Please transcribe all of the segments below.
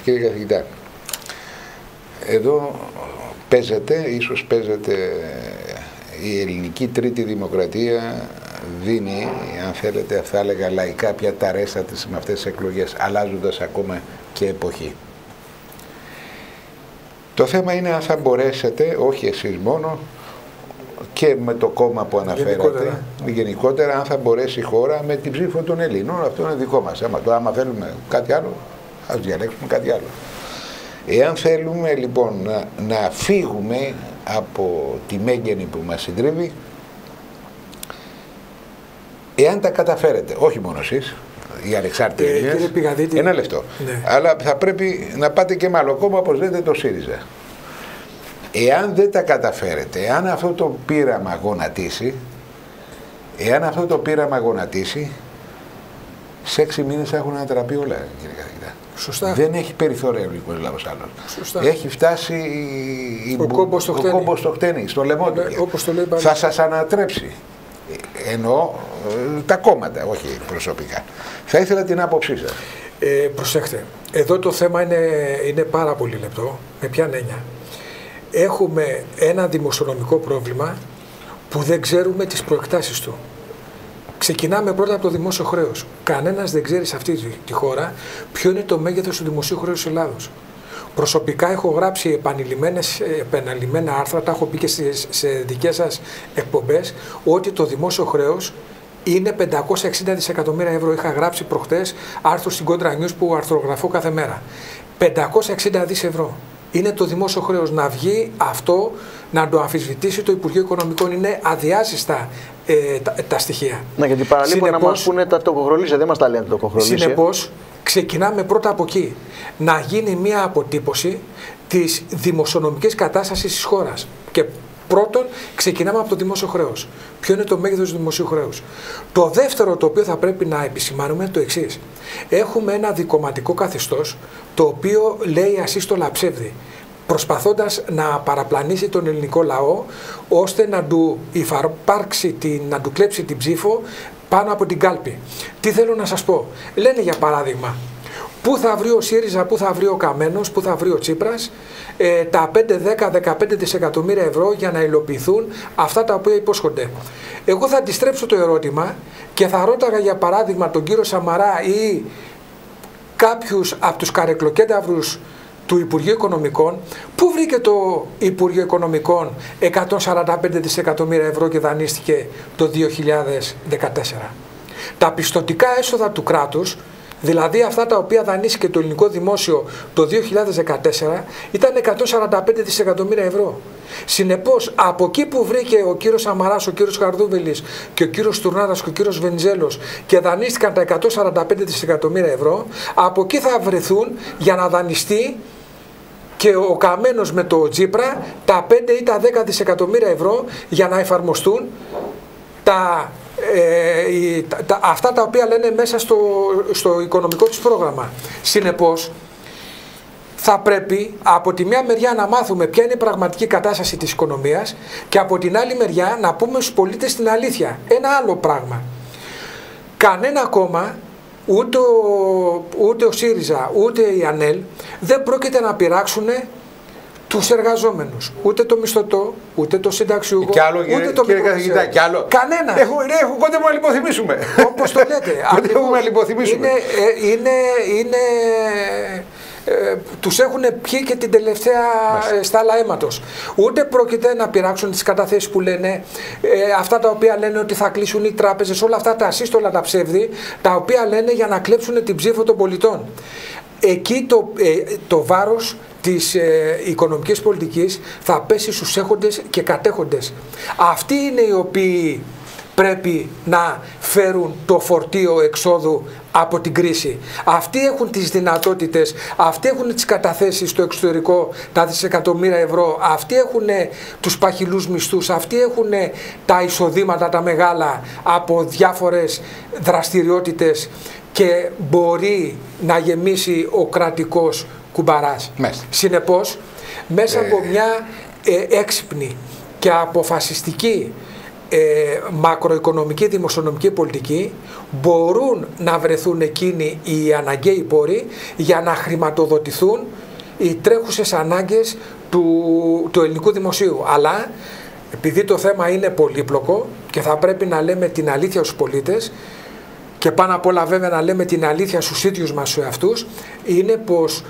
Κύριε καθηγητά, εδώ ίσως παίζεται η ελληνική τρίτη δημοκρατία, δίνει, αν θέλετε, θα έλεγα λαϊκά πια τα ρέστα της με αυτές τις εκλογές, αλλάζοντας ακόμα και εποχή. Το θέμα είναι αν θα μπορέσετε, όχι εσείς μόνο, και με το κόμμα που αναφέρατε, γενικότερα αν θα μπορέσει η χώρα με την ψήφο των Ελλήνων. Αυτό είναι δικό μας θέμα. Άμα θέλουμε κάτι άλλο, ας διαλέξουμε κάτι άλλο. Εάν θέλουμε λοιπόν να φύγουμε από τη μέγενη που μας συντρίβει, εάν τα καταφέρετε, όχι μόνο εσείς, οι ανεξάρτητοι Έλληνες, ένα λεπτό, ναι. Αλλά θα πρέπει να πάτε και με άλλο κόμμα, όπως λέτε, το ΣΥΡΙΖΑ. Εάν δεν τα καταφέρετε, εάν αυτό το πείραμα γονατίσει, σε 6 μήνες θα έχουν ανατραπεί όλα, κύριε καθηγητά. Σωστά. Δεν έχει περιθώριο ελληνικός λαός άλλος. Έχει φτάσει ο κόμπος στο χτένι, στο λαιμό του. Ναι, θα σας ανατρέψει. Εννοώ τα κόμματα, όχι προσωπικά. Θα ήθελα την άποψή σας. Προσέχτε, εδώ το θέμα είναι πάρα πολύ λεπτό. Με ποια έννοια? Έχουμε ένα δημοσιονομικό πρόβλημα που δεν ξέρουμε τις προεκτάσεις του. Ξεκινάμε πρώτα από το δημόσιο χρέος. Κανένας δεν ξέρει σε αυτή τη χώρα ποιο είναι το μέγεθος του δημοσίου χρέους της Ελλάδος. Προσωπικά έχω γράψει επαναλημμένα άρθρα, τα έχω πει και σε δικές σας εκπομπές, ότι το δημόσιο χρέος είναι 560 δισεκατομμύρια ευρώ. Είχα γράψει προχτές άρθρο στην Contra News που αρθρογραφώ κάθε μέρα. 560 δις ευρώ. Είναι το δημόσιο χρέος. Να βγει αυτό, να το αμφισβητήσει το Υπουργείο Οικονομικών. Είναι αδιάσυστα τα στοιχεία. Ναι, γιατί παραλείπω να μας πούνε τα τοκοχρολίσια, δεν μας τα λένε τα τοκοχρολίσια. Συνεπώς, ξεκινάμε πρώτα από εκεί. Να γίνει μια αποτύπωση της δημοσιονομικής κατάστασης της χώρας. Και πρώτον, ξεκινάμε από το δημόσιο χρέος. Ποιο είναι το μέγεθος του δημοσίου χρέους? Το δεύτερο το οποίο θα πρέπει να επισημάνουμε είναι το εξής. Έχουμε ένα δικομματικό καθεστώς το οποίο λέει ασύστολα ψεύδι, προσπαθώντας να παραπλανήσει τον ελληνικό λαό ώστε να του να του κλέψει την ψήφο πάνω από την κάλπη. Τι θέλω να σας πω? Λένε για παράδειγμα, πού θα βρει ο ΣΥΡΙΖΑ, πού θα βρει ο Καμένος, πού θα βρει ο Τσίπρας τα 5, 10, 15 δισεκατομμύρια ευρώ για να υλοποιηθούν αυτά τα οποία υπόσχονται. Εγώ θα αντιστρέψω το ερώτημα και θα ρώταγα για παράδειγμα τον κύριο Σαμαρά ή κάποιους από τους καρεκλοκένταυρους του Υπουργείου Οικονομικών, πού βρήκε το Υπουργείο Οικονομικών 145 δισεκατομμύρια ευρώ και δανείστηκε το 2014. Τα πιστωτικά έσοδα του κράτους, δηλαδή αυτά τα οποία δανείστηκε το ελληνικό δημόσιο το 2014, ήταν 145 δισεκατομμύρια ευρώ. Συνεπώς, από εκεί που βρήκε ο κύριος Σαμαράς, ο κύριος Χαρδούβελης και ο κύριος Τουρνάρας και ο κύριος Βενιζέλος και δανείστηκαν τα 145 δισεκατομμύρια ευρώ, από εκεί θα βρεθούν για να δανειστεί και ο Καμένος με το Τσίπρα τα 5 ή τα 10 δισεκατομμύρια ευρώ για να εφαρμοστούν αυτά τα οποία λένε μέσα στο οικονομικό τους πρόγραμμα. Συνεπώς, θα πρέπει από τη μια μεριά να μάθουμε ποια είναι η πραγματική κατάσταση της οικονομίας και από την άλλη μεριά να πούμε στους πολίτες την αλήθεια. Ένα άλλο πράγμα. Κανένα κόμμα, ούτε ο ΣΥΡΙΖΑ, ούτε η ΑΝΕΛ δεν πρόκειται να πειράξουν τους εργαζόμενους. Ούτε το μισθωτό, ούτε το συνταξιούχο, ούτε το μικρομεσαίο. Κανένα. Έχουν κοντεύουμε να λιποθυμίσουμε. Όπως το λέτε. Κοντεύουμε να λιποθυμίσουμε. Τους έχουν πιει και την τελευταία στάλα αίματος. Ούτε πρόκειται να πειράξουν τις καταθέσεις που λένε, αυτά τα οποία λένε ότι θα κλείσουν οι τράπεζες, όλα αυτά τα ασύστολα, τα ψεύδη, τα οποία λένε για να κλέψουν την ψήφο των πολιτών. Εκεί το βάρος της οικονομικής πολιτικής θα πέσει στους έχοντες και κατέχοντες. Αυτοί είναι οι οποίοι πρέπει να φέρουν το φορτίο εξόδου από την κρίση. Αυτοί έχουν τις δυνατότητες, αυτοί έχουν τις καταθέσεις στο εξωτερικό, τα δισεκατομμύρια ευρώ, αυτοί έχουν τους παχυλούς μισθούς, αυτοί έχουν τα εισοδήματα τα μεγάλα από διάφορες δραστηριότητες και μπορεί να γεμίσει ο κρατικός κουμπαράς. Συνεπώς, μέσα από μια έξυπνη και αποφασιστική μακροοικονομική δημοσιονομική πολιτική μπορούν να βρεθούν εκείνοι οι αναγκαίοι πόροι για να χρηματοδοτηθούν οι τρέχουσες ανάγκες του ελληνικού δημοσίου. Αλλά επειδή το θέμα είναι πολύπλοκο και θα πρέπει να λέμε την αλήθεια στους πολίτες και πάνω απ' όλα βέβαια να λέμε την αλήθεια στους ίδιους μας τους εαυτούς, είναι πως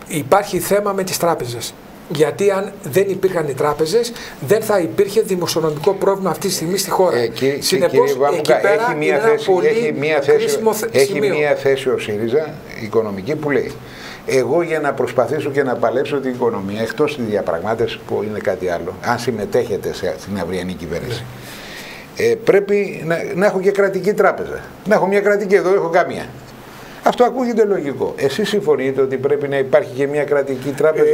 υπάρχει θέμα με τις τράπεζες. Γιατί αν δεν υπήρχαν οι τράπεζες, δεν θα υπήρχε δημοσιονομικό πρόβλημα αυτή τη στιγμή στη χώρα. Συνεπώς, εκεί πέρα έχει μία θέση ο ΣΥΡΙΖΑ οικονομική που λέει: εγώ για να προσπαθήσω και να παλέψω την οικονομία, εκτός της διαπραγμάτευσης που είναι κάτι άλλο, αν συμμετέχετε στην αυριανή κυβέρνηση, πρέπει να έχω και κρατική τράπεζα. Να έχω μια κρατική, εδώ έχω καμία. Αυτό ακούγεται λογικό. Εσείς συμφωνείτε ότι πρέπει να υπάρχει και μια κρατική τράπεζα?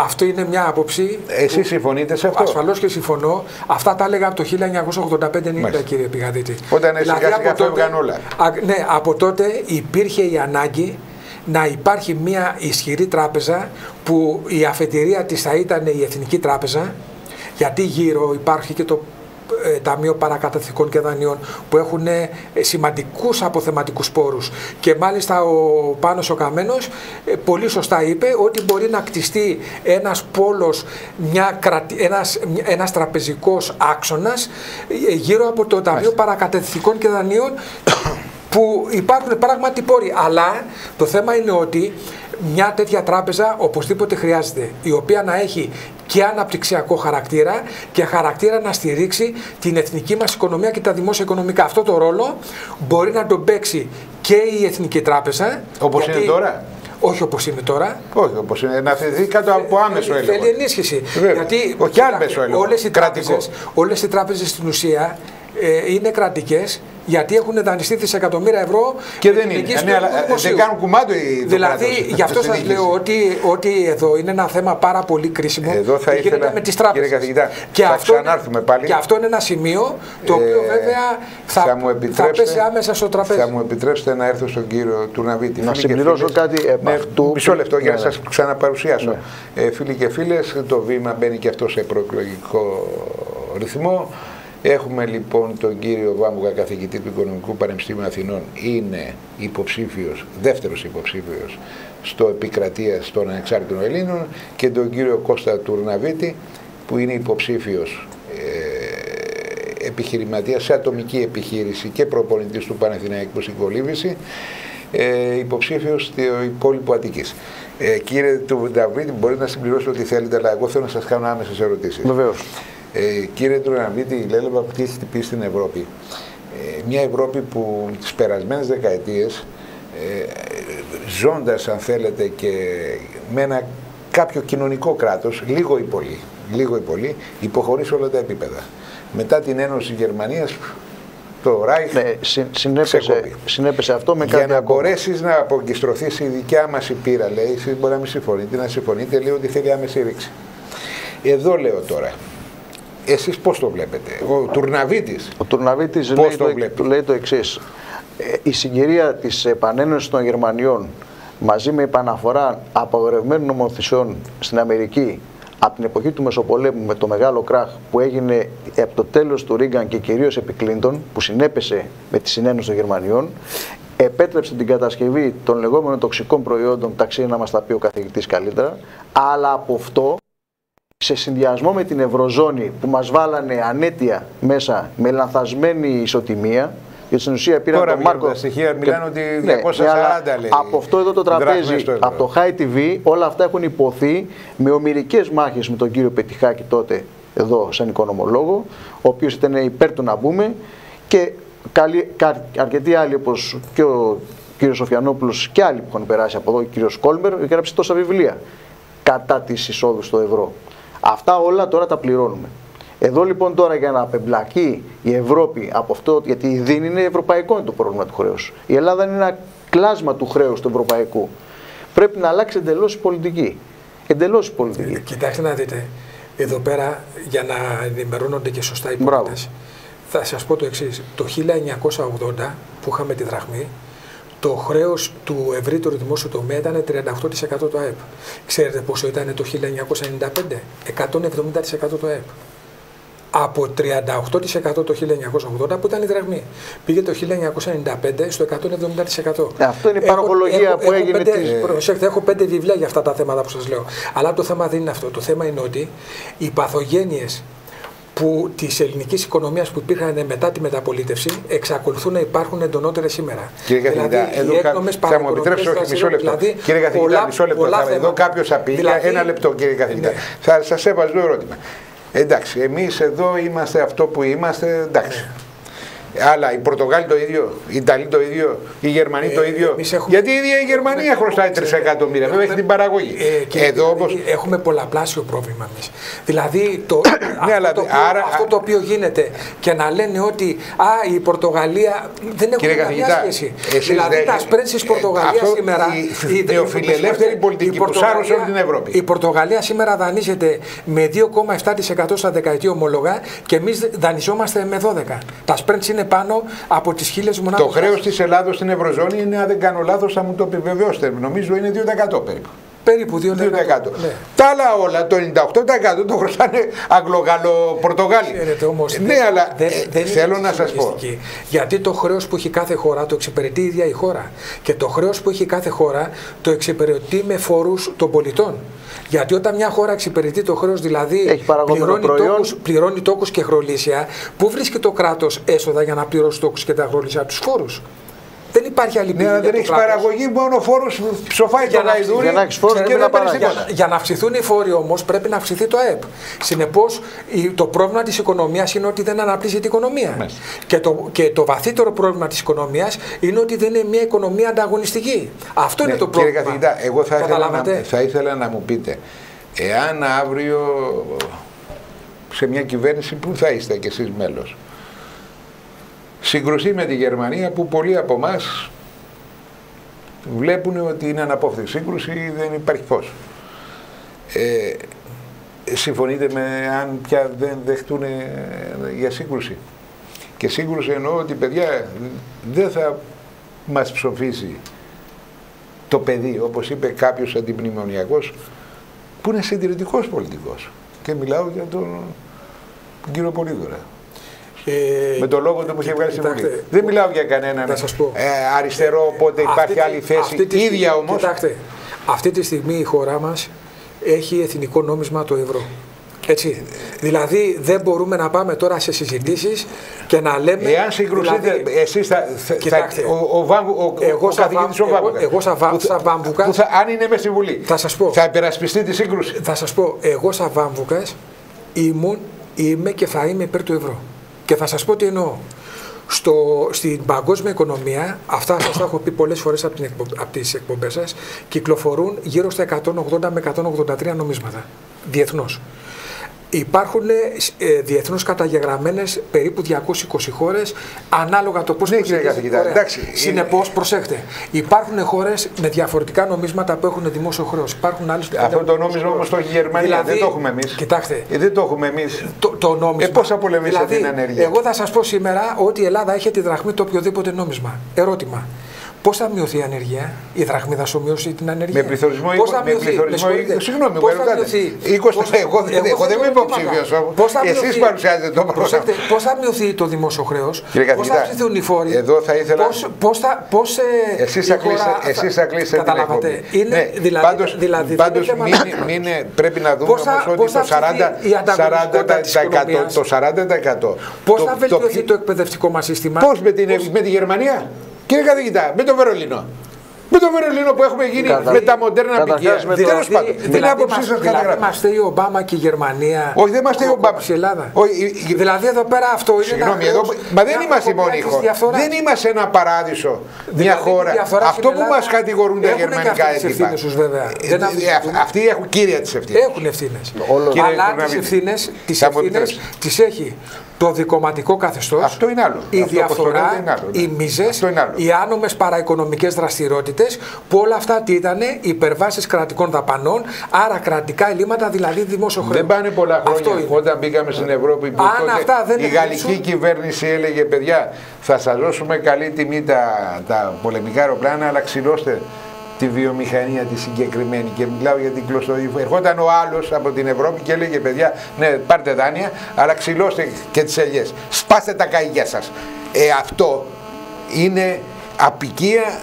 Αυτό είναι μια άποψη. Εσείς συμφωνείτε σε αυτό? Ασφαλώς και συμφωνώ. Αυτά τα έλεγα από το 1985-90, κύριε Πηγαδίτη. Όταν σιγά σιγά φεύγαν όλα. Ναι, από τότε υπήρχε η ανάγκη να υπάρχει μια ισχυρή τράπεζα που η αφετηρία της θα ήταν η Εθνική Τράπεζα, γιατί γύρω υπάρχει και το Ταμείο Παρακαταθήκων και Δανείων που έχουν σημαντικούς αποθεματικούς πόρους, και μάλιστα ο Πάνος ο Καμένος πολύ σωστά είπε ότι μπορεί να κτιστεί ένας πόλος, ένας τραπεζικός άξονας γύρω από το Ταμείο Παρακαταθήκων και Δανείων που υπάρχουν πράγματι πόροι. Αλλά το θέμα είναι ότι μια τέτοια τράπεζα οπωσδήποτε χρειάζεται, η οποία να έχει και αναπτυξιακό χαρακτήρα και χαρακτήρα να στηρίξει την εθνική μας οικονομία και τα δημόσια οικονομικά. Αυτό το ρόλο μπορεί να τον παίξει και η Εθνική Τράπεζα. Όπως είναι τώρα? Όχι όπως είναι τώρα. Όχι όπως είναι. Να θεθεί κάτω από άμεσο έλεγχο. Θέλει ενίσχυση. Βέβαια. Γιατί όχι άμεσο έλεγχο. Όλες οι τράπεζες στην ουσία είναι κρατικές, γιατί έχουν δανειστεί δισεκατομμύρια ευρώ και δεν είναι. Ναι, αλλά δεν κάνουν κουμάντο οι Δηλαδή, γι' αυτό σας λέω ότι εδώ είναι ένα θέμα πάρα πολύ κρίσιμο. Εδώ θα ήθελα, με τις τράπεζες. Κύριε καθηγητά, και θα ξανάρθουμε πάλι. Και αυτό είναι ένα σημείο το οποίο βέβαια θα πέσει άμεσα στο τραπέζι. Θα μου επιτρέψετε να έρθω στον κύριο Τουρναβίτη. Να συμπληρώσω κάτι επ' αυτού. Μισό λεπτό για να σας ξαναπαρουσιάσω. Φίλοι και φίλες, το βήμα μπαίνει και αυτό σε προεκλογικό ρυθμό. Έχουμε λοιπόν τον κύριο Βάμβουγα, καθηγητή του Οικονομικού Πανεπιστημίου Αθηνών, είναι υποψήφιος, δεύτερος υποψήφιος στο επικρατείας των ανεξάρτητων Ελλήνων, και τον κύριο Κώστα Τουρναβίτη, που είναι υποψήφιος επιχειρηματίας σε ατομική επιχείρηση και προπονητής του Παναθηναϊκού στην Κολύβηση, υποψήφιος στο υπόλοιπο Αττικής. Κύριε Τουρναβίτη, μπορείτε να συμπληρώσετε ό,τι θέλετε, αλλά εγώ θέλω να σας κάνω άμεσες ερωτήσεις. Βεβαίως. Κύριε Τουρναβίτη, η Λέλεβα τι έχει χτυπήσει στην Ευρώπη? Μια Ευρώπη που τις περασμένες δεκαετίες, ζώντας αν θέλετε και με ένα κάποιο κοινωνικό κράτος, λίγο ή πολύ, υποχωρεί σε όλα τα επίπεδα. Μετά την Ένωση Γερμανίας, το Ράιχ συνέπεσε αυτό με κάτι για να ακόμα. μπορέσεις να αποκιστρωθείς η δικιά μας η πείρα, λέει, εσείς μπορεί να μην συμφωνείτε, να συμφωνείτε, λέει ότι θέλει άμεση ρήξη. Εδώ λέω τώρα, εσείς πώς το βλέπετε? Ο Τουρναβίτης λέει το εξής. Η συγκυρία της επανένωσης των Γερμανιών μαζί με επαναφορά απαγορευμένων νομοθεσιών στην Αμερική από την εποχή του Μεσοπολέμου, με το μεγάλο κράχ που έγινε από το τέλος του Ρίγκαν και κυρίως επί Κλίντον, που συνέπεσε με τη συνένωση των Γερμανιών, επέτρεψε την κατασκευή των λεγόμενων τοξικών προϊόντων, ταξί να μας τα πει ο καθηγητής καλύτερα, αλλά από αυτό, σε συνδυασμό με την Ευρωζώνη που μας βάλανε ανέτεια μέσα με λανθασμένη ισοτιμία, γιατί στην ουσία πήραν τον Μάρκο. Τα στοιχεία μιλάνε ότι 240 λέει. Από αυτό εδώ το τραπέζι, από το High TV, όλα αυτά έχουν υποθεί με ομηρικές μάχες με τον κύριο Πετιχάκη τότε, εδώ σαν οικονομολόγο, ο οποίος ήταν υπέρ του να μπούμε, και αρκετοί άλλοι όπως και ο κύριος Σοφιανόπουλος και άλλοι που έχουν περάσει από εδώ, ο κύριος Κόλμπερ, έγραψε τόσα βιβλία κατά της εισόδου στο ευρώ. Αυτά όλα τώρα τα πληρώνουμε. Εδώ λοιπόν τώρα για να απεμπλακεί η Ευρώπη από αυτό, γιατί η ΔΗΝ είναι ευρωπαϊκό είναι το πρόβλημα του χρέους. Η Ελλάδα είναι ένα κλάσμα του χρέους του ευρωπαϊκού. Πρέπει να αλλάξει εντελώς η πολιτική. Εντελώς η πολιτική. Κοιτάξτε να δείτε, εδώ πέρα για να ενημερώνονται και σωστά οι πολίτες, θα σας πω το εξής. Το 1980 που είχαμε τη δραχμή, το χρέος του ευρύτερου δημόσιου τομέα ήταν 38% του ΑΕΠ. Ξέρετε πόσο ήταν το 1995? 170% του ΑΕΠ. από 38% το 1980 που ήταν η δραχμή. Πήγε το 1995 στο 170%. Αυτό είναι η παραγωγολογία που έγινε. Προσέξτε, έχω 5 βιβλία για αυτά τα θέματα που σας λέω. Αλλά το θέμα δεν είναι αυτό. Το θέμα είναι ότι οι παθογένειες της ελληνικής οικονομίας που υπήρχαν μετά τη μεταπολίτευση εξακολουθούν να υπάρχουν εντονότερες σήμερα. Κύριε Καθηγητά, θα μου επιτρέψω μισό λεπτό. Κύριε Καθηγητά, μισό λεπτό. Εδώ κάποιος απειλεί. Ένα λεπτό, κύριε Καθηγητά. Ναι. Θα σας έβαζω το ερώτημα. Εντάξει, εμείς εδώ είμαστε αυτό που είμαστε, εντάξει. Ναι. Αλλά οι Πορτογάλοι το ίδιο, οι Ιταλοί το ίδιο, οι Γερμανοί το ίδιο. Γιατί η ίδια η Γερμανία χρωστάει 3 εκατομμύρια, βέβαια έχει την παραγωγή. Εδώ όμως έχουμε πολλαπλάσιο πρόβλημα εμείς. Δηλαδή αυτό το οποίο γίνεται και να λένε ότι η Πορτογαλία δεν έχουν καμία σχέση. Δηλαδή τα σπρέντ της Πορτογαλίας σήμερα. Η νεοφιλελεύθερη πολιτική που σάρωσε όλη την Ευρώπη. Η Πορτογαλία σήμερα δανείζεται με 2,7% στα δεκαετή ομόλογα και εμείς δανειζόμαστε με 12%. Τα σπρέντ είναι πάνω από τις 1000 μονάδες. Το χρέος της Ελλάδος στην Ευρωζώνη είναι, αν δεν κάνω λάθος, θα μου το επιβεβαιώσετε, νομίζω είναι 2% περίπου. Περίπου 2%. Ναι. Τα άλλα όλα, το 98% το χρωστάνε Αγγλο-Γαλλο-Πορτογάλοι. Ναι, αλλά θέλω να σας πω. Γιατί το χρέος που έχει κάθε χώρα το εξυπηρετεί η ίδια η χώρα. Και το χρέος που έχει κάθε χώρα το εξυπηρετεί με φόρους των πολιτών. Γιατί όταν μια χώρα εξυπηρετεί το χρέος, δηλαδή πληρώνει τόκους και χρολύσια, πού βρίσκει το κράτος έσοδα για να πληρώσει τόκους και τα χρολύσια? Τους φόρους. Δεν υπάρχει άλλη πηγή. Ναι, δεν έχει παραγωγή, μόνο φόρους ψοφάει το γαϊδούρι και δεν πάρει τίποτα. Για να αυξηθούν οι φόροι όμως πρέπει να αυξηθεί το ΑΕΠ. Συνεπώς το πρόβλημα της οικονομίας είναι ότι δεν αναπτύσσεται η οικονομία. Και το βαθύτερο πρόβλημα της οικονομίας είναι ότι δεν είναι μια οικονομία ανταγωνιστική. Αυτό είναι το πρόβλημα. Κύριε Καθηγητά, εγώ θα ήθελα να μου πείτε, εάν αύριο σε μια κυβέρνηση, πού θα είστε κι εσείς μέλος? Συγκρουσεί με τη Γερμανία που πολλοί από εμάς βλέπουν ότι είναι αναπόφευκτη σύγκρουση ή δεν υπάρχει φως. Συμφωνείτε με αν πια δεν δεχτούν για σύγκρουση? Και σύγκρουση εννοώ ότι, παιδιά, δεν θα μας ψοφήσει το παιδί, όπως είπε κάποιος αντιμνημονιακός που είναι συντηρητικός πολιτικός. Και μιλάω για τον κύριο Πολύδωρα. Με τον λόγο του που είχε βγάλει στη Βουλή. Δεν μιλάω για κανέναν αριστερό, οπότε υπάρχει άλλη θέση. Ίδια όμως. Κοιτάξτε, αυτή τη στιγμή η χώρα μας έχει εθνικό νόμισμα το ευρώ. Έτσι. Δηλαδή δεν μπορούμε να πάμε τώρα σε συζητήσεις και να λέμε. Εάν συγκρουσείτε, εσείς ο καθηγητής ο Βάμβουκας. Εγώ σαν Βάμβουκας. Αν είναι μες στη Βουλή, θα υπερασπιστεί τη σύγκρουση. Θα σας πω, εγώ σαν Βάμβουκας είμαι και θα είμαι υπέρ του ευρώ. Και θα σας πω τι εννοώ. Στην παγκόσμια οικονομία, αυτά σας τα έχω πει πολλές φορές από τις εκπομπές σας, κυκλοφορούν γύρω στα 180 με 183 νομίσματα διεθνώς. Υπάρχουν διεθνώς καταγεγραμμένες περίπου 220 χώρες, ανάλογα το πώς Συνεπώς, προσέχτε, υπάρχουν χώρες με διαφορετικά νομίσματα που έχουν δημόσιο χρέος. Αυτό το νόμισμα όμως το έχει η Γερμανία, δηλαδή, δεν το έχουμε εμείς. Κοιτάξτε. Δεν το έχουμε εμείς. Το νόμισμα. Πώς θα πολεμήσετε την ανέργεια? Εγώ θα σας πω σήμερα ότι η Ελλάδα έχει τη δραχμή το οποιοδήποτε νόμισμα. Ερώτημα. Πώς θα μειωθεί η ανεργία? Η δραχμή θα σου μειώσει την ανεργία? Με πληθωρισμό. Συγγνώμη, μου ερωτάτε. Εγώ δεν είμαι υποψήφιος. Εσείς παρουσιάζετε το πρόβλημα. Πώς θα μειωθεί το δημόσιο χρέος? Πώς θα αυξηθούν οι φόροι? Εδώ θα ήθελα. Εσείς θα κλείσετε την εκπομπή. Πάντως πρέπει να δούμε ότι το 40%. Πώς θα βελτιωθεί το εκπαιδευτικό μας σύστημα? Πώς με τη Γερμανία? Κύριε Καθηγητά, με το Βερολίνο. Με το Βερολίνο που έχουμε γίνει με τα μοντέρνα πηγαία. Τέλος πάντων, την άποψή σας καταγράφει. Είμαστε η Ομπάμα και η Γερμανία. Όχι, δεν είμαστε η Ομπάμα. Η Ελλάδα. Δηλαδή εδώ πέρα αυτό είναι. Συγγνώμη, μα δεν είμαστε η μόνη χώρα. Δεν είμαστε ένα παράδεισο. Μια χώρα. Αυτό που μας κατηγορούν τα γερμανικά έντυπα. Αυτοί έχουν κύρια τις ευθύνες. Έχουν ευθύνες. Αλλά τις ευθύνες τις έχει το δικομματικό καθεστώς, αυτό είναι άλλο. Η διαφθορά, οι μίζες, οι άνομες παραοικονομικές δραστηριότητες, που όλα αυτά τι ήτανε? Υπερβάσεις κρατικών δαπανών, άρα κρατικά ελλείμματα, δηλαδή δημόσιο χρέος. Δεν πάνε πολλά χρόνια. Όταν μπήκαμε στην Ευρώπη, που η γαλλική κυβέρνηση έλεγε, παιδιά, θα σας δώσουμε καλή τιμή τα πολεμικά αεροπλάνα, αλλά ξυλώστε τη βιομηχανία τη συγκεκριμένη. Και μιλάω για την κλωστοδιοφορία. Ερχόταν ο άλλος από την Ευρώπη και έλεγε: παιδιά, ναι, πάρτε δάνεια, αλλά ξυλώστε και τις ελιές. Σπάστε τα καΐκια σας. Αυτό είναι απικία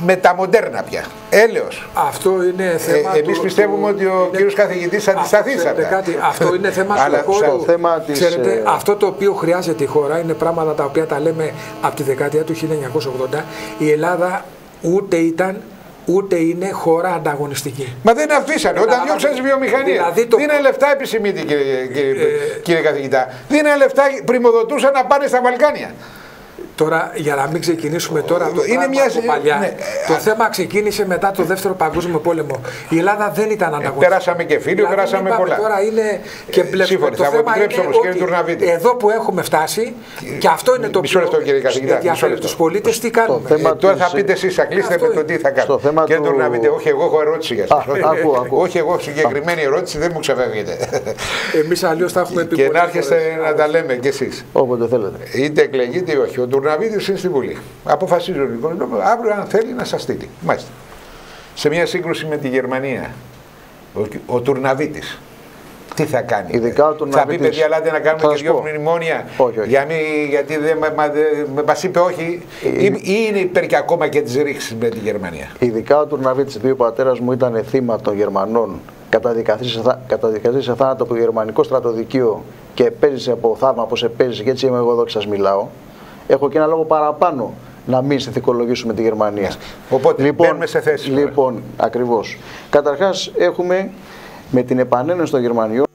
μεταμοντέρνα πια. Έλεος. Αυτό είναι θέμα. Εμείς πιστεύουμε ότι ο κύριος καθηγητής αντισταθεί σε αυτά. Αυτό είναι θέμα του θέμα της... Ξέρετε, αυτό το οποίο χρειάζεται η χώρα είναι πράγματα τα οποία τα λέμε από τη δεκαετία του 1980. Η Ελλάδα ούτε ήταν ούτε είναι χώρα ανταγωνιστική. Μα δεν αφήσανε. Όταν διώξανε τη βιομηχανία. Δίνανε λεφτά επισημήτη, κύριε καθηγητά. Δίνανε λεφτά, πρημοδοτούσαν να πάνε στα Βαλκάνια. Τώρα, για να μην ξεκινήσουμε τώρα το πράγμα από παλιά, ναι. Το θέμα ξεκίνησε μετά το Δεύτερο Παγκόσμιο Πόλεμο. Η Ελλάδα δεν ήταν ανταγωνιστική. Περάσαμε και φίλοι, δηλαδή, περάσαμε πολλά. Τώρα είναι και σύμφωνοι, θα μου επιτρέψω όμως, κύριε Τουρναβίτη. Εδώ που έχουμε φτάσει, και αυτό είναι το πιο ενδιαφέρον τους πολίτες, τι κάνουμε. Τώρα θα πείτε εσείς, θα κλείσετε με το τι θα κάνουμε. Κύριε Τουρναβίτη, όχι, εγώ έχω ερώτηση για σας. Όχι, εγώ συγκεκριμένη ερώτηση δεν μου ξεφεύγεται. Εμείς αλλιώς θα έχουμε πει. Και να έρχεστε να τα λέμε κι εσείς. Όποτε θέλετε. Είτε εκλεγείτε ή όχι. Ο Τουρναβίτης είναι στη Βουλή. Αποφασίζουν λοιπόν αύριο αν θέλει να σας στείλει. Μάλιστα. Σε μια σύγκρουση με τη Γερμανία, ο Τουρναβίτης τι θα κάνει? Ειδικά θα πει παιδιά, ελάτε να κάνουμε και δύο μνημόνια. Γιατί μας είπε όχι, ή είναι υπέρ και ακόμα και της ρήξης με τη Γερμανία? Ειδικά ο Τουρναβίτης, επειδή ο πατέρας μου ήταν θύμα των Γερμανών, καταδικαστεί σε θάνατο από το γερμανικό στρατοδικείο και επέζησε από θαύμα όπως επέζησε, και έτσι είμαι εγώ εδώ και σας μιλάω. Έχω και ένα λόγο παραπάνω να μην συνθηκολογήσουμε τη Γερμανία. Οπότε μπαίνουμε σε θέση. Λοιπόν, ακριβώς. Καταρχάς έχουμε με την επανένωση των Γερμανιών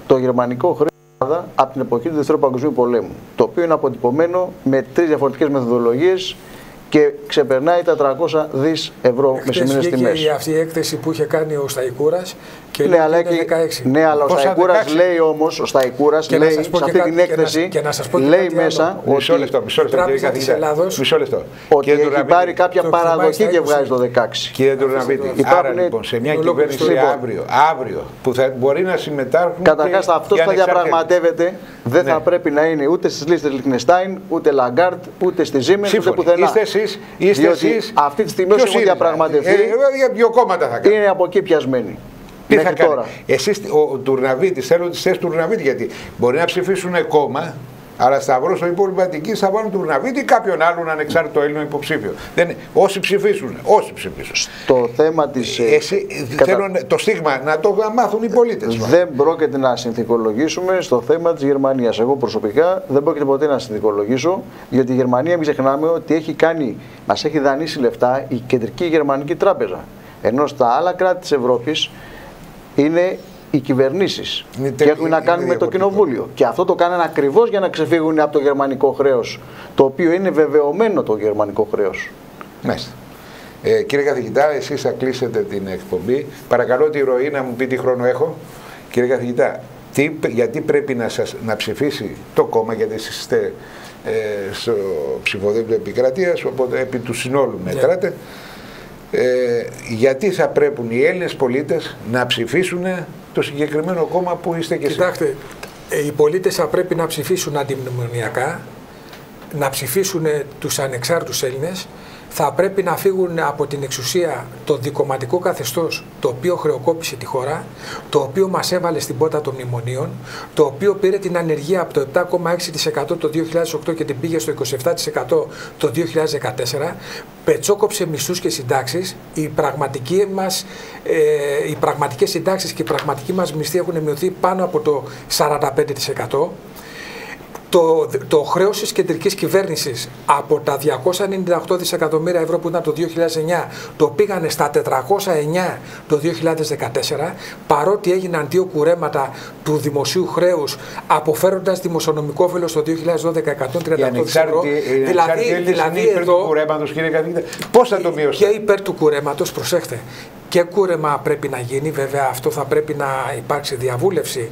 το γερμανικό χρέος από την εποχή του Δεύτερου Παγκοσμίου Πολέμου, το οποίο είναι αποτυπωμένο με 3 διαφορετικές μεθοδολογίες και ξεπερνάει τα 300 δις ευρώ με σημερινές τιμές. Και αυτή η έκθεση που είχε κάνει ο Σταϊκούρας και ναι, αλλά είναι 16. Ναι, αλλά ο Σταϊκούρας λέει όμως, σε αυτή την έκθεση λέει μέσα ότι μισό λεπτό, ότι έχει πάρει κάποια παραδοχή και βγάζει το 16. Κύριε Τουρναβίτη, άρα λοιπόν σε μια κυβέρνηση αύριο που θα μπορεί να συμμετάσχουν. Καταρχάς αυτός θα διαπραγματεύεται δεν θα πρέπει να είναι ούτε στις λίστες Λιχτενστάιν, ούτε Λαγκάρτ, ούτε στη Siemens, ούτε πουθενά. Είστε εσείς. Αυτή τη στιγμή όσο διαπραγματευτεί, δύο κόμματα θα κάνουν. Είναι από εκεί πιασμένοι. Τι θα κάνει? Εσείς, ο Τουρναβίτης, θέλω τις θέσεις του Τουρναβίτη, γιατί μπορεί να ψηφίσουν κόμμα, αλλά σταυρό στο υπόλοιπο Αττικής θα βάλουν Τουρναβίτη ή κάποιον άλλον ανεξάρτητο Έλληνο υποψήφιο. Όσοι ψηφίσουν. Στο θέμα της. Θέλω το στίγμα να το μάθουν οι πολίτες. Δεν πρόκειται να συνθηκολογήσουμε στο θέμα της Γερμανίας. Εγώ προσωπικά δεν πρόκειται ποτέ να συνθηκολογήσω, γιατί η Γερμανία, μην ξεχνάμε ότι μας έχει δανείσει λεφτά η Κεντρική Γερμανική Τράπεζα. Ενώ στα άλλα κράτη της Ευρώπης είναι οι κυβερνήσεις και έχουμε να κάνουμε με το κοινοβούλιο. Και αυτό το κάνανε ακριβώς για να ξεφύγουν από το γερμανικό χρέος, το οποίο είναι βεβαιωμένο το γερμανικό χρέος. Μάλιστα. Κύριε καθηγητά, εσείς θα κλείσετε την εκπομπή. Παρακαλώ τη ροή να μου πει τι χρόνο έχω. Κύριε καθηγητά, γιατί πρέπει να ψηφίσει το κόμμα, γιατί εσείς είστε στο ψηφοδέλτιο επικρατείας, οπότε επί του συνόλου μετράτε. Γιατί θα πρέπει οι Έλληνες πολίτες να ψηφίσουν το συγκεκριμένο κόμμα που είστε και εσείς? Κοιτάξτε, οι πολίτες θα πρέπει να ψηφίσουν αντιμνημονιακά, να ψηφίσουν τους ανεξάρτητους Έλληνες, θα πρέπει να φύγουν από την εξουσία το δικομματικό καθεστώς, το οποίο χρεοκόπησε τη χώρα, το οποίο μας έβαλε στην πότα των μνημονίων, το οποίο πήρε την ανεργία από το 7,6% το 2008 και την πήγε στο 27% το 2014, πετσόκοψε μισθούς και συντάξεις, οι πραγματικές συντάξεις και οι πραγματικοί μας μισθοί έχουν μειωθεί πάνω από το 45%. Το χρέος της κεντρικής κυβέρνησης από τα 298 δισεκατομμύρια ευρώ που ήταν το 2009 το πήγανε στα 409 το 2014, παρότι έγιναν 2 κουρέματα του δημοσίου χρέους αποφέροντας δημοσιονομικό όφελος το 2012 138 δις ευρώ. Δηλαδή υπέρ του κουρέματος, κύριε καθηγητά, πώς θα το μειώσετε? Και υπέρ του κουρέματος, προσέχτε, και κούρεμα πρέπει να γίνει, βέβαια αυτό θα πρέπει να υπάρξει διαβούλευση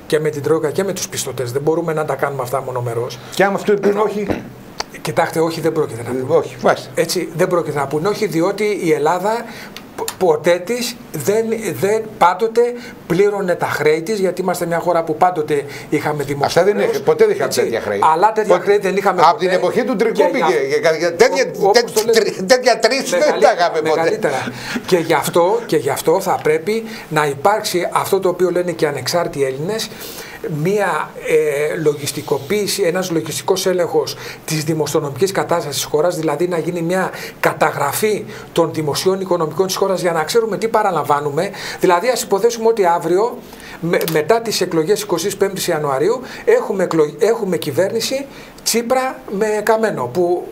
και με την Τρόικα και με τους πιστωτές. Δεν μπορούμε να τα κάνουμε αυτά μονομερώς. Και άμα αυτό πούν όχι? Κοιτάξτε, όχι δεν πρόκειται να πούνε. Όχι, έτσι, δεν πρόκειται να πούνε όχι, διότι η Ελλάδα ποτέ της δεν πάντοτε πλήρωνε τα χρέη της, γιατί είμαστε μια χώρα που πάντοτε είχαμε δημόσιο χρέος. Ποτέ δεν είχαμε τέτοια χρέη. Αλλά τέτοια χρέη δεν είχαμε από την εποχή του Τρικού πήγε. Τέτοια τρεις δεν τα είχαμε ποτέ. Και γι' αυτό θα πρέπει να υπάρξει αυτό το οποίο λένε και οι ανεξάρτητοι Έλληνες, μία λογιστικοποίηση, ένας λογιστικός έλεγχος της δημοσιονομικής κατάστασης της χώρας, δηλαδή να γίνει μια καταγραφή των δημοσίων οικονομικών της χώρας για να ξέρουμε τι παραλαμβάνουμε. Δηλαδή ας υποθέσουμε ότι αύριο, μετά τις εκλογές 25 Ιανουαρίου, έχουμε κυβέρνηση Τσίπρα με Καμένο, που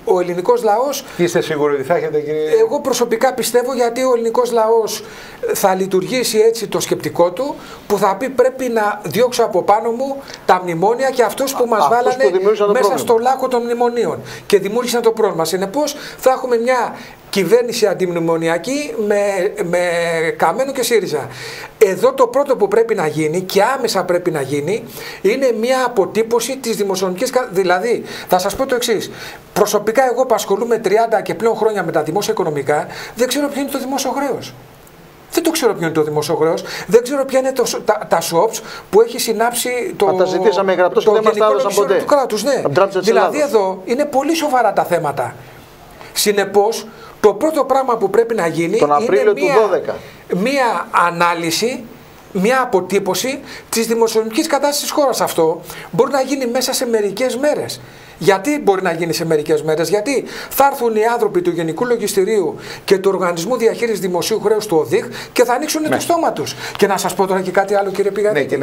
ο ελληνικός λαός... Είστε σίγουροι ότι θα έχετε, κύριε? Εγώ προσωπικά πιστεύω, γιατί ο ελληνικός λαός θα λειτουργήσει έτσι το σκεπτικό του, που θα πει πρέπει να διώξω από πάνω μου τα μνημόνια και αυτούς που μας βάλανε μέσα στο λάκκο των μνημονίων και δημιούργησαν το πρόβλημα. Συνεπώς θα έχουμε μια κυβέρνηση αντιμνημονιακή με Καμένο και ΣΥΡΙΖΑ. Εδώ το πρώτο που πρέπει να γίνει και άμεσα πρέπει να γίνει είναι μια αποτύπωση της δημοσιονομικής. Δηλαδή, θα σας πω το εξής. Προσωπικά, εγώ που ασχολούμαι 30 και πλέον χρόνια με τα δημόσια οικονομικά, δεν ξέρω ποιο είναι το δημόσιο χρέος. Δεν το ξέρω ποιο είναι το δημόσιο χρέος. Δεν ξέρω ποια είναι τα SWOPs που έχει συνάψει το. Τα ζητήσαμε γραπτός και δεν μας τα έδωσαν ποτέ. Του κράτους, ναι. Δηλαδή, εδώ είναι πολύ σοβαρά τα θέματα. Συνεπώς, το πρώτο πράγμα που πρέπει να γίνει είναι μία ανάλυση, μία αποτύπωση της δημοσιονομικής κατάστασης της χώρας. Αυτό μπορεί να γίνει μέσα σε μερικές μέρες. Γιατί μπορεί να γίνει σε μερικές μέρες? Γιατί θα έρθουν οι άνθρωποι του Γενικού Λογιστηρίου και του Οργανισμού Διαχείρισης Δημοσίου Χρέους του ΟΔΙΧ και θα ανοίξουν το στόμα τους. Και να σας πω τώρα και κάτι άλλο, κύριε Πηγαδάκη.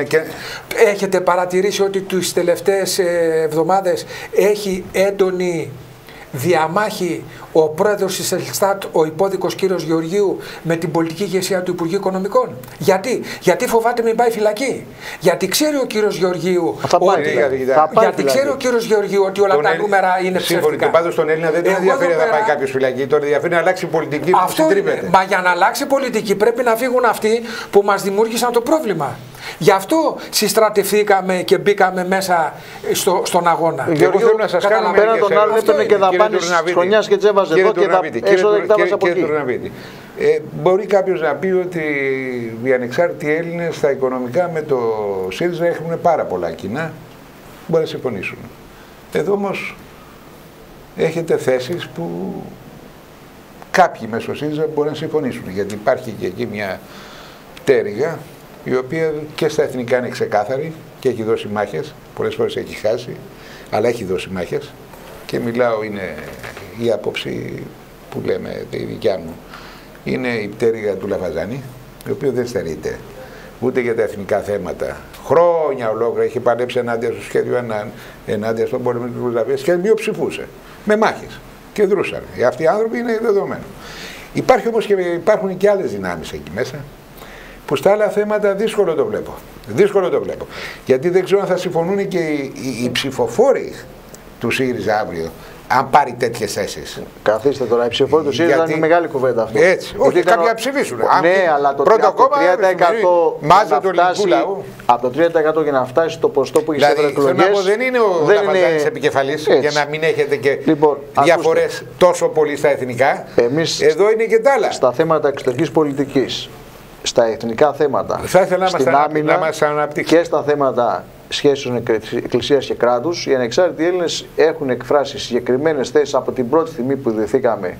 Έχετε παρατηρήσει ότι τις τελευταίες εβδομάδες έχει έντονη διαμάχη ο πρόεδρος της Ελστάτ, ο υπόδικος κύριος Γεωργίου, με την πολιτική ηγεσία του Υπουργείου Οικονομικών? Γιατί φοβάται μην πάει φυλακή. Γιατί ξέρει ο κύριος Γεωργίου ότι όλα τα νούμερα είναι ψεύτικα. Πάντως τον Έλληνα δεν τον ενδιαφέρει να πάει κάποιος φυλακή. Τον ενδιαφέρει να αλλάξει πολιτική. Μα για να αλλάξει πολιτική πρέπει να φύγουν αυτοί που μας δημιούργησαν το πρόβλημα. Γι' αυτό συστρατευθήκαμε και μπήκαμε μέσα στον αγώνα. Εγώ θέλω να σας κάνω πέραν των άλλων έπαιρνε και δαπάνες της χρονιάς και τζέβαζε εδώ και τα έσοδα και τα βάζα από εκεί. Μπορεί κάποιος να πει ότι οι ανεξάρτητοι Έλληνες στα οικονομικά με το ΣΥΡΙΖΑ έχουν πάρα πολλά κοινά, μπορεί να συμφωνήσουν. Εδώ όμως έχετε θέσεις που κάποιοι μέσα στο ΣΥΡΙΖΑ μπορεί να συμφωνήσουν, γιατί υπάρχει και εκεί μια πτέρυγα η οποία και στα εθνικά είναι ξεκάθαρη και έχει δώσει μάχες, πολλές φορές έχει χάσει, αλλά έχει δώσει μάχες, και μιλάω, είναι η άποψη που λέμε, η δικιά μου, είναι η πτέρυγα του Λαφαζάνη, η οποία δεν στερείται ούτε για τα εθνικά θέματα. Χρόνια ολόκληρα έχει παλέψει ενάντια στο σχέδιο Ανάν, ενάντια στον πόλεμο της Ιουγκοσλαβίας και μειοψηφούσε με μάχες και δρούσαν. Αυτοί οι άνθρωποι είναι δεδομένο. Υπάρχουν και άλλες δυνάμεις εκεί μέσα, που στα άλλα θέματα δύσκολο το βλέπω. Δύσκολο το βλέπω. Γιατί δεν ξέρω αν θα συμφωνούν και οι ψηφοφόροι του ΣΥΡΙΖΑ αύριο, αν πάρει τέτοιες θέσεις. Καθίστε τώρα, οι ψηφοφόροι του ΣΥΡΙΖΑ είναι μεγάλη κουβέντα αυτό. Έτσι. Όχι, κάποια ψηφίσουν. Ναι, αλλά το 3% μάζα του ελληνικού λαού. Από το 3% για να φτάσει στο ποστό που έχει στις εκλογές. Δεν είναι ο Λαφαζάνης επικεφαλής, για να μην έχετε και διαφορές τόσο πολύ στα εθνικά. Εδώ είναι και τα άλλα. Στα θέματα εξωτερικής πολιτικής, στα εθνικά θέματα, στην άμυνα και στα θέματα σχέσεων εκκλησίας και κράτους, οι ανεξάρτητοι Έλληνες έχουν εκφράσει συγκεκριμένες θέσεις από την πρώτη στιγμή που ιδρυθήκαμε,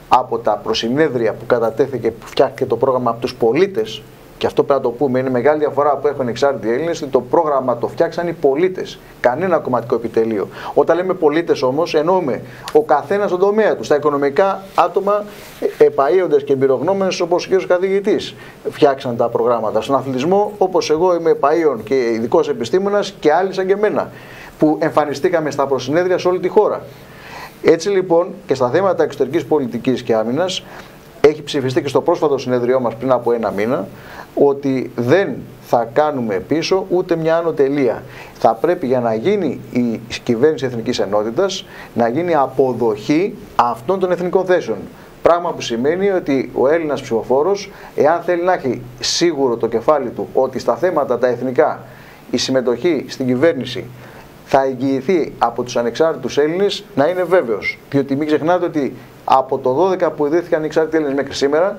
από τα προσυνέδρια που κατατέθηκε, που φτιάχτηκε το πρόγραμμα από τους πολίτες. Και αυτό πρέπει να το πούμε, είναι μεγάλη διαφορά που έχουν ανεξάρτητοι Έλληνες, ότι το πρόγραμμα το φτιάξαν οι πολίτες. Κανένα κομματικό επιτελείο. Όταν λέμε πολίτες όμως, εννοούμε ο καθένας στον τομέα του. Στα οικονομικά άτομα, επαΐοντες και εμπειρογνώμενες όπως ο κ. καθηγητής φτιάξαν τα προγράμματα. Στον αθλητισμό, όπως εγώ είμαι επαΐων και ειδικός επιστήμονας και άλλοι σαν και εμένα, που εμφανιστήκαμε στα προσυνέδρια σε όλη τη χώρα. Έτσι λοιπόν και στα θέματα εξωτερικής πολιτικής και άμυνας, έχει ψηφιστεί και στο πρόσφατο συνεδριό μας πριν από ένα μήνα ότι δεν θα κάνουμε πίσω ούτε μια άνω τελεία. Θα πρέπει, για να γίνει η κυβέρνηση Εθνικής Ενότητας, να γίνει αποδοχή αυτών των εθνικών θέσεων. Πράγμα που σημαίνει ότι ο Έλληνας ψηφοφόρος, εάν θέλει να έχει σίγουρο το κεφάλι του ότι στα θέματα τα εθνικά η συμμετοχή στην κυβέρνηση θα εγγυηθεί από τους ανεξάρτητους Έλληνες, να είναι βέβαιος. Διότι μην ξεχνάτε ότι από το 12 που ιδρύθηκαν οι ανεξάρτητοι Έλληνες μέχρι σήμερα,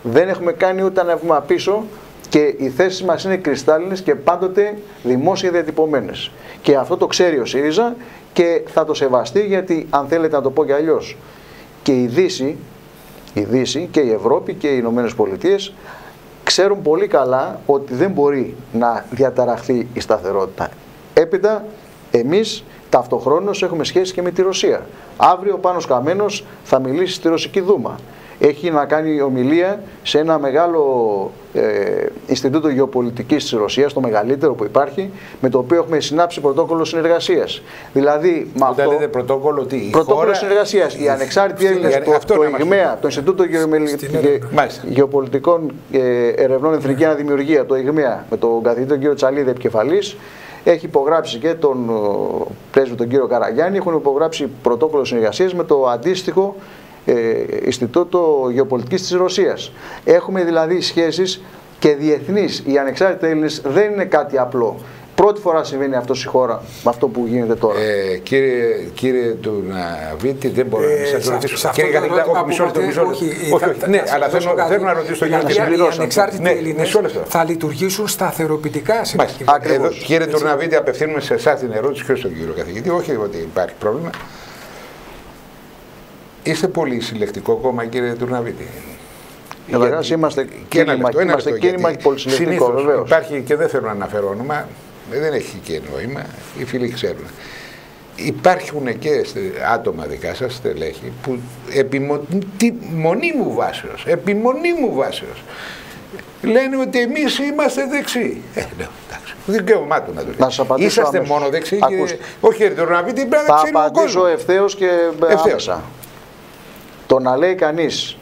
Δεν έχουμε κάνει ούτε ένα βήμα πίσω και οι θέσεις μας είναι κρυστάλλινες και πάντοτε δημόσια διατυπωμένες. Και αυτό το ξέρει ο ΣΥΡΙΖΑ και θα το σεβαστεί, γιατί αν θέλετε να το πω και αλλιώς, και η Δύση και η Ευρώπη και οι Ηνωμένες Πολιτείες ξέρουν πολύ καλά ότι δεν μπορεί να διαταραχθεί η σταθερότητα. Έπειτα εμείς ταυτοχρόνως έχουμε σχέση και με τη Ρωσία. Αύριο ο Πάνος Καμένος θα μιλήσει στη Ρωσική Δούμα. Έχει να κάνει ομιλία σε ένα μεγάλο Ινστιτούτο Γεωπολιτικής της Ρωσίας, το μεγαλύτερο που υπάρχει, με το οποίο έχουμε συνάψει πρωτόκολλο συνεργασίας. Δηλαδή, με αυτό, λέτε πρωτόκολλο τι? Πρωτόκολλο συνεργασίας. Οι ανεξάρτητοι Έλληνες, το ΙΓΜΕΑ, το Ινστιτούτο Γεωπολιτικών Ερευνών Εθνική Αναδημιουργία, το ΙΓΜΕΑ, με τον καθηγητή κύριο Τσαλίδη επικεφαλής, έχει υπογράψει και τον πρέσβη τον κύριο Καραγιάννη, έχουν υπογράψει πρωτόκολλο συνεργασίας με το αντίστοιχο Ινστιτούτο Γεωπολιτικής της Ρωσίας. Έχουμε δηλαδή σχέσεις και διεθνείς. Οι ανεξάρτητοι Έλληνες δεν είναι κάτι απλό. Πρώτη φορά συμβαίνει αυτό στη χώρα με αυτό που γίνεται τώρα. Κύριε Τουρναβίτη, δεν μπορώ να σας ρωτήσω. Κύριε Καθηγητά, όχι, μισό λεπτό. Ναι, αλλά θέλω να ρωτήσω το Γιάννη. Οι ανεξάρτητοι Έλληνες θα λειτουργήσουν σταθεροποιητικά σε εδώ, κύριε Τουρναβίτη, απευθύνουμε σε εσάς την ερώτηση και στον κύριο καθηγητή. Όχι ότι υπάρχει πρόβλημα. Είστε πολύ συλλεκτικό κόμμα, κύριε Τουρναβίτη? Καταρχάς είμαστε κίνημα και πολυσυλλεκτικό, βεβαίως. Υπάρχει, και δεν θέλω να αναφέρω όνομα, δεν έχει και νόημα, οι φίλοι ξέρουν. Υπάρχουν και άτομα δικά σας, στελέχη, που μονίμου βάσεως, λένε ότι εμείς είμαστε δεξιοί. Εντάξει, δικαίωμά του να το λέει. Είσαστε μόνο δεξιοί, όχι κύριε Τουρναβίτη, πρέπει να ξέρει ο κόσμος. Θα απαντήσω ευθέως και άμεσα. Το να λέει κανείς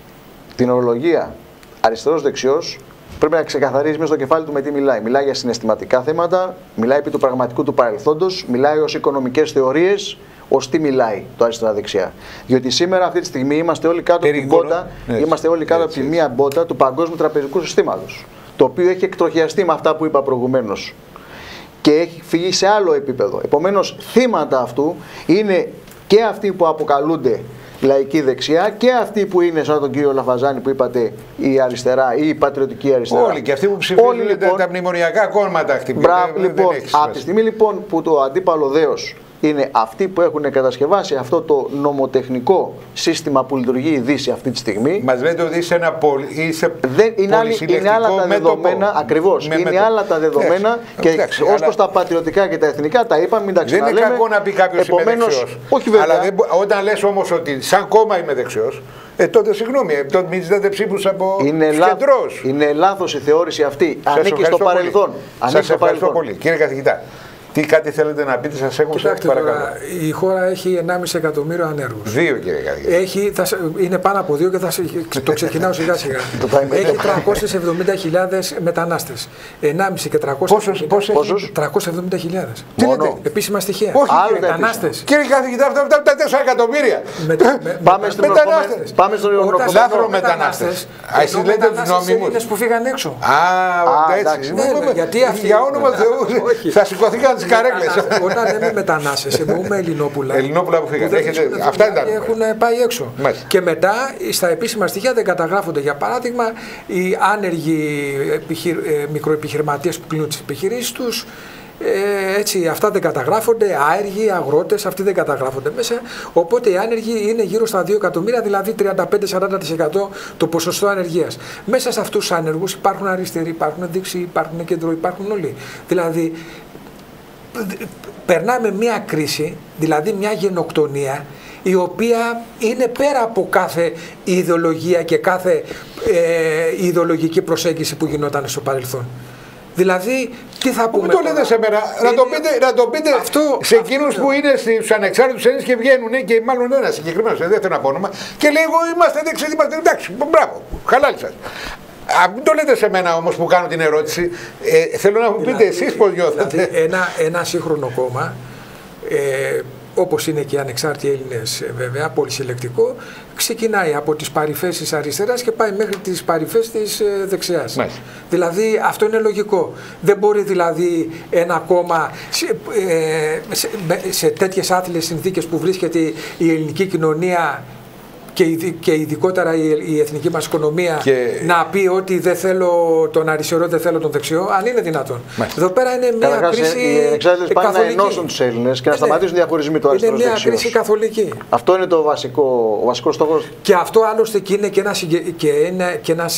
την ορολογία αριστερός-δεξιός πρέπει να ξεκαθαρίζει μέσα στο κεφάλι του με τι μιλάει. Μιλάει για συναισθηματικά θέματα, μιλάει επί του πραγματικού του παρελθόντος, μιλάει ως οικονομικές θεωρίες, ως τι μιλάει το αριστερά-δεξιά. Διότι σήμερα, αυτή τη στιγμή, είμαστε όλοι κάτω από την μπότα, είμαστε όλοι κάτω από τη μία μπότα του παγκόσμιου τραπεζικού συστήματος. Το οποίο έχει εκτροχιαστεί με αυτά που είπα προηγουμένως και έχει φύγει σε άλλο επίπεδο. Επομένως, θύματα αυτού είναι και αυτοί που αποκαλούνται λαϊκή δεξιά και αυτοί που είναι σαν τον κύριο Λαφαζάνη που είπατε η αριστερά ή η πατριωτική αριστερά. Όλοι και αυτοί που ψηφίζουν λοιπόν, τα μνημονιακά κόμματα χτυπούν. Λοιπόν, από τη στιγμή λοιπόν που το αντίπαλο δέος είναι αυτοί που έχουν κατασκευάσει αυτό το νομοτεχνικό σύστημα που λειτουργεί η Δύση αυτή τη στιγμή. Μας λέτε ότι είσαι ένα είναι άλλα τα δεδομένα, ακριβώς, είναι άλλα τα δεδομένα και ως προς τα πατριωτικά και τα εθνικά τα είπαμε, μην τα ξαναλέμε. Δεν είναι κακό να πει κάποιος είμαι δεξιός. Όχι βέβαια. Αλλά δεν, όταν λες όμως ότι σαν κόμμα είμαι δεξιός, τότε συγγνώμη, τότε μην ζητάτε ψήφους από τους κεντρός. Είναι λάθος η θεώρηση αυτή. Ανήκει στο παρελθόν. Σας ευχαριστώ πολύ. Κύριε καθηγητά. Τι κάτι θέλετε να πείτε, σας έχω sagt, παρακαλώ. Η χώρα έχει 1,5 εκατομμύριο ανέργους. 2 κύριε καθηγητά. Είναι πάνω από 2 και το ξεκινάω σιγά σιγά. Έχει 370.000 μετανάστες. 1,5 και 370.000. Τι λέτε? Επίσημα στοιχεία. Όχι μετανάστες. Κύριε καθηγητά, αυτά τα 4 εκατομμύρια. Πάμε στον Λάθρο μετανάστες. Εσείς λέτε τους νόμιμους. Που φύγαν έξω. Έτσι. Για όνομα Θεού θα σηκωθήκαν. Όταν λέμε μετανάστες, εννοούμε Ελληνόπουλα. Ελληνόπουλα που φύγανε. Αυτά ήταν. Έχουν πάει έξω. Μάλιστα. Και μετά στα επίσημα στοιχεία δεν καταγράφονται. Για παράδειγμα, οι άνεργοι μικροεπιχειρηματίες που κλείνουν τις επιχειρήσεις τους. Έτσι, αυτά δεν καταγράφονται. Άεργοι, αγρότες, αυτοί δεν καταγράφονται μέσα. Οπότε οι άνεργοι είναι γύρω στα 2 εκατομμύρια, δηλαδή 35-40% το ποσοστό ανεργίας. Μέσα σε αυτούς τους άνεργους υπάρχουν αριστεροί, υπάρχουν δεξιοί, υπάρχουν κεντροί, υπάρχουν όλοι. Δηλαδή, περνάμε μια κρίση, δηλαδή μια γενοκτονία, η οποία είναι πέρα από κάθε ιδεολογία και κάθε ιδεολογική προσέγγιση που γινόταν στο παρελθόν. Δηλαδή, τι θα πούμε. Μην το λέτε σε μένα, να το πείτε σε εκείνους που είναι στους ανεξάρτητους Έλληνες και βγαίνουν και μάλλον ένα συγκεκριμένο, δεν θέλω να πω όνομα, και λέει εγώ είμαστε δεξιοί, είμαστε εντάξει, μπράβο, χαλάλι σας. Μην το λέτε σε μένα όμως που κάνω την ερώτηση. Θέλω να μου πείτε εσείς πώς νιώθετε. Ένα σύγχρονο κόμμα, όπως είναι και οι ανεξάρτητοι Έλληνες βέβαια, πολυσυλλεκτικό, ξεκινάει από τις παρυφές της αριστεράς και πάει μέχρι τις παρυφές της δεξιάς. Δηλαδή αυτό είναι λογικό. Δεν μπορεί δηλαδή ένα κόμμα σε τέτοιες άθλιες συνθήκες που βρίσκεται η ελληνική κοινωνία και ειδικότερα η εθνική μας οικονομία να πει ότι δεν θέλω τον αριστερό, δεν θέλω τον δεξιό, αν είναι δυνατόν. Εδώ πέρα είναι μια κρίση. Οι εξάρτητες πάνε να ενώσουν τους Έλληνες και να σταματήσουν διαχωρισμοί του αριστερού. Είναι μια κρίση καθολική. Αυτό είναι ο βασικός στόχος. Και αυτό άλλωστε και είναι και ένα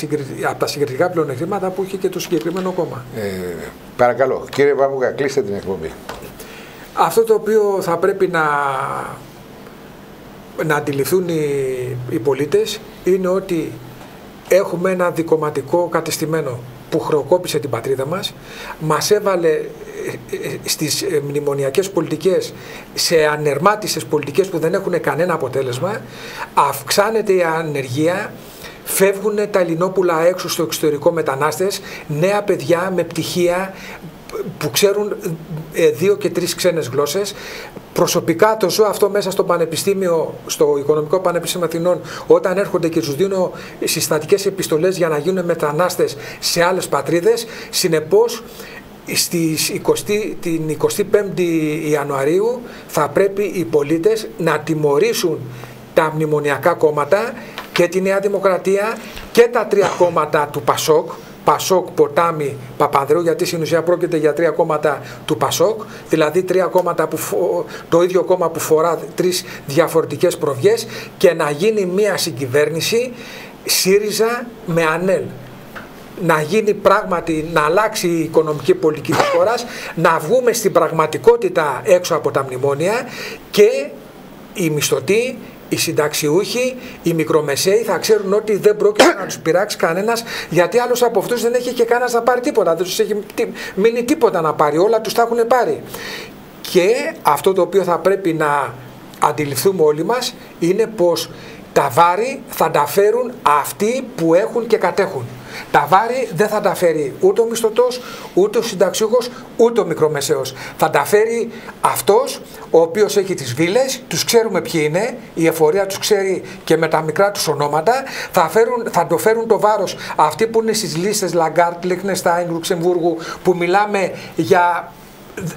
από τα συγκριτικά πλεονεκτήματα που έχει και το συγκεκριμένο κόμμα. Παρακαλώ, κύριε Βαμβούγα, κλείστε την εκπομπή. Αυτό το οποίο θα πρέπει να αντιληφθούν οι πολίτες είναι ότι έχουμε ένα δικομματικό κατεστημένο που χρεοκόπησε την πατρίδα μας έβαλε στις μνημονιακές πολιτικές, σε ανερμάτισες πολιτικές που δεν έχουν κανένα αποτέλεσμα, αυξάνεται η ανεργία, φεύγουν τα ελληνόπουλα έξω στο εξωτερικό μετανάστες, νέα παιδιά με πτυχία που ξέρουν 2 και 3 ξένες γλώσσες. Προσωπικά το ζω αυτό μέσα στο Πανεπιστήμιο, στο Οικονομικό Πανεπιστήμιο Αθηνών, όταν έρχονται και τους δίνω συστατικές επιστολές για να γίνουν μετανάστες σε άλλες πατρίδες. Συνεπώς, την 25η Ιανουαρίου θα πρέπει οι πολίτες να τιμωρήσουν τα μνημονιακά κόμματα και τη Νέα Δημοκρατία και τα 3 κόμματα του Πασόκ, Ποτάμι, Παπανδρέου, γιατί στην ουσία πρόκειται για 3 κόμματα του Πασόκ, δηλαδή 3 κόμματα το ίδιο κόμμα που φορά 3 διαφορετικές προβιές, και να γίνει μια συγκυβέρνηση ΣΥΡΙΖΑ με ΑΝΕΛ. Να γίνει πράγματι, να αλλάξει η οικονομική πολιτική της χώρας, να βγούμε στην πραγματικότητα έξω από τα μνημόνια και οι μισθωτοί, οι συνταξιούχοι, οι μικρομεσαίοι θα ξέρουν ότι δεν πρόκειται να τους πειράξει κανένας, γιατί άλλος από αυτούς δεν έχει και κανένας να πάρει τίποτα, δεν τους έχει μείνει τίποτα να πάρει, όλα τους τα έχουν πάρει. Και αυτό το οποίο θα πρέπει να αντιληφθούμε όλοι μας είναι πως τα βάρη θα τα φέρουν αυτοί που έχουν και κατέχουν. Τα βάρη δεν θα τα φέρει ούτε ο μισθωτός, ούτε ο συνταξιούχος, ούτε ο μικρομεσαίος. Θα τα φέρει αυτός ο οποίος έχει τις βίλες, τους ξέρουμε ποιοι είναι, η εφορία τους ξέρει και με τα μικρά τους ονόματα. Θα το φέρουν το βάρος αυτοί που είναι στις λίστες Λαγκάρτ, Λίχνεστάιν, Λουξεμβούργου, που μιλάμε για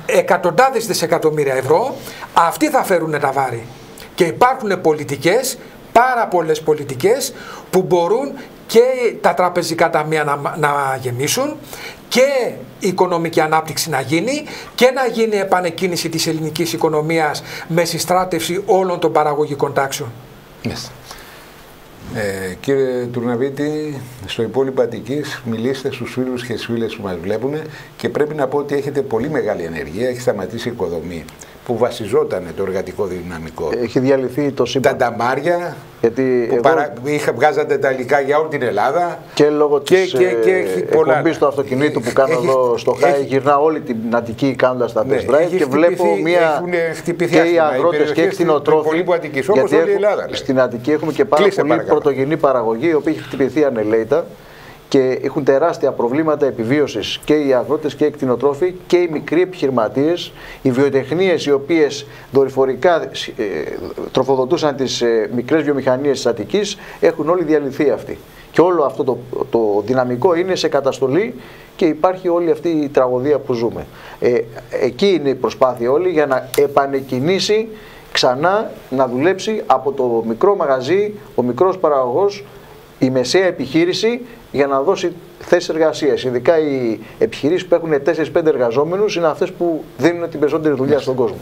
εκατοντάδες δισεκατομμύρια ευρώ. Αυτοί θα φέρουν τα βάρη. Και υπάρχουν πολιτικές, πάρα πολλές πολιτικές που μπορούν και τα τραπεζικά ταμεία να γεμίσουν και η οικονομική ανάπτυξη να γίνει και να γίνει επανεκκίνηση της ελληνικής οικονομίας με συστράτευση όλων των παραγωγικών τάξεων. Yes. Κύριε Τουρναβίτη, στο υπόλοιπο Αττικής μιλήστε στους φίλους και στις φίλες που μας βλέπουν, και πρέπει να πω ότι έχετε πολύ μεγάλη ανεργία, έχει σταματήσει η οικοδομή που βασιζόταν το εργατικό δυναμικό. Έχει διαλυθεί το σύμπαν. Τα νταμάρια γιατί που βγάζατε τα υλικά για όλη την Ελλάδα. Και λόγω της εκπομπής του αυτοκινήτου που κάνω εδώ στο Χάι, γυρνάω όλη την Αττική κάνοντας τα test drive και βλέπω και οι αγρότες και οι κτηνοτρόφοι. Γιατί στην Αττική έχουμε και πάρα πολύ πρωτογενή παραγωγή, η οποία έχει χτυπηθεί ανελαίητα και έχουν τεράστια προβλήματα επιβίωσης και οι αγρότες και οι κτηνοτρόφοι και οι μικροί επιχειρηματίες, οι βιοτεχνίες οι οποίες δορυφορικά τροφοδοτούσαν τις μικρές βιομηχανίες της Αττικής, έχουν όλοι διαλυθεί αυτοί. Και όλο αυτό το δυναμικό είναι σε καταστολή και υπάρχει όλη αυτή η τραγωδία που ζούμε. Εκεί είναι η προσπάθεια όλη για να επανεκκινήσει ξανά, να δουλέψει από το μικρό μαγαζί, ο μικρός παραγωγός, η μεσαία επιχείρηση, για να δώσει θέσεις εργασίας. Ειδικά οι επιχειρήσεις που έχουν 4-5 εργαζόμενους είναι αυτές που δίνουν την περισσότερη δουλειά στον κόσμο.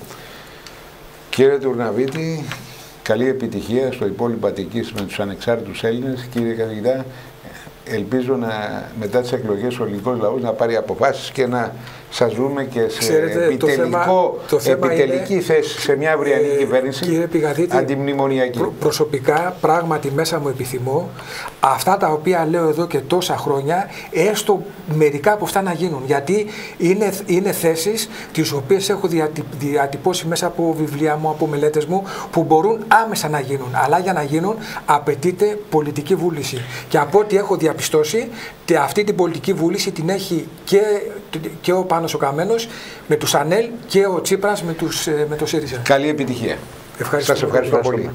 Κύριε Τουρναβίτη, καλή επιτυχία στο υπόλοιπο Αττικής με τους ανεξάρτητους Έλληνες. Κύριε καθηγητά, ελπίζω μετά τις εκλογές ο ελληνικός λαός να πάρει αποφάσεις και να σας δούμε και σε επιτελική θέση σε μια αυριανή κυβέρνηση αντιμνημονιακή. Προσωπικά, πράγματι μέσα μου επιθυμώ αυτά τα οποία λέω εδώ και τόσα χρόνια, έστω μερικά από αυτά να γίνουν. Γιατί είναι θέσεις τις οποίες έχω διατυπώσει μέσα από βιβλία μου, από μελέτες μου, που μπορούν άμεσα να γίνουν. Αλλά για να γίνουν απαιτείται πολιτική βούληση. Και από ό,τι έχω διαπιστώσει, αυτή την πολιτική βούληση την έχει και ο Πάνος ο Καμένος με τους ΑΝΕΛ και ο Τσίπρας με το ΣΥΡΙΖΑ. Καλή επιτυχία. Σας ευχαριστώ πολύ.